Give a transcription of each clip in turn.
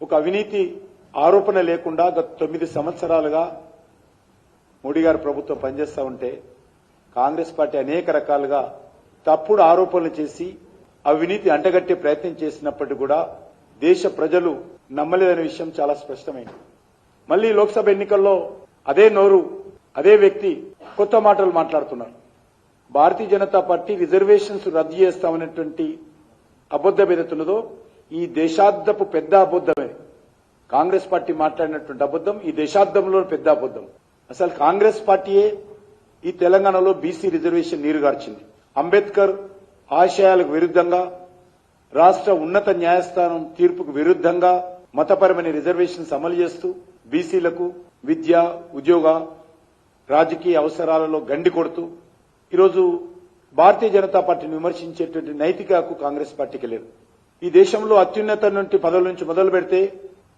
ఒక అవినీతి ఆరోపణ లేకుండా గత 9 సంవత్సరాలుగా మోడీ గారి ప్రభుత్వం పనిచేస్తూ ఉంటే కాంగ్రెస్ పార్టీ అనేక రకాలుగా తప్పుడు ఆరోపణలు చేసి అవినీతి అంటగట్టే ప్రయత్నం చేసినప్పటికీ కూడా దేశ ప్రజలు నమ్మలేదనే విషయం చాలా స్పష్టమైంది. మళ్లీ లోక్సభ ఎన్నికల్లో అదే నోరు అదే వ్యక్తి కొత్త మాటలు మాట్లాడుతున్నారు. భారతీయ జనతా పార్టీ రిజర్వేషన్స్ రద్దు చేస్తామనేటువంటి అబద్దం ఏదైతున్నదో ఈ దేశాబ్దపు పెద్ద అబద్దమే. కాంగ్రెస్ పార్టీ మాట్లాడినటువంటి అబద్దం ఈ దేశాబ్దంలో పెద్ద అబద్దం. అసలు కాంగ్రెస్ పార్టీయే ఈ తెలంగాణలో బీసీ రిజర్వేషన్ నీరుగార్చింది. అంబేద్కర్ ఆశయాలకు విరుద్ధంగా రాష్ట్ర ఉన్నత న్యాయస్థానం తీర్పుకు విరుద్ధంగా మతపరమైన రిజర్వేషన్స్ అమలు చేస్తూ బీసీలకు విద్య ఉద్యోగ రాజకీయ అవసరాలలో గండి కొడుతూ ఈరోజు భారతీయ జనతా పార్టీని విమర్శించేటువంటి నైతిక హక్కు కాంగ్రెస్ పార్టీకి లేదు. ఈ దేశంలో అత్యున్నత నుండి పదవుల నుంచి మొదలు పెడితే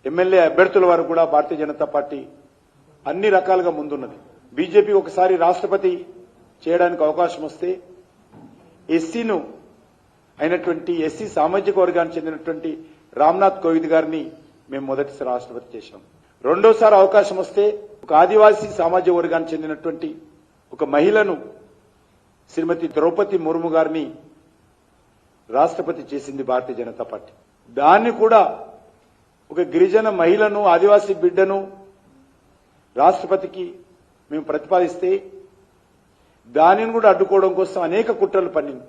ఎమ్మెల్యే అభ్యర్థుల వరకు కూడా భారతీయ జనతా పార్టీ అన్ని రకాలుగా ముందున్నది. బీజేపీ ఒకసారి రాష్ట్రపతి చేయడానికి అవకాశం వస్తే ఎస్సీను అయినటువంటి ఎస్సీ సామాజిక వర్గానికి చెందినటువంటి రామ్నాథ్ కోవింద్ గారిని మేము మొదటిసారి రాష్ట్రపతి చేశాం. రెండోసారి అవకాశం వస్తే ఒక ఆదివాసీ సామాజిక వర్గానికి చెందినటువంటి ఒక మహిళను శ్రీమతి ద్రౌపది ముర్ము గారిని రాష్ట్రపతి చేసింది భారతీయ జనతా పార్టీ. దాన్ని కూడా ఒక గిరిజన మహిళను ఆదివాసీ బిడ్డను రాష్ట్రపతికి మేము ప్రతిపాదిస్తే దానిని కూడా అడ్డుకోవడం కోసం అనేక కుట్రలు పన్నింది.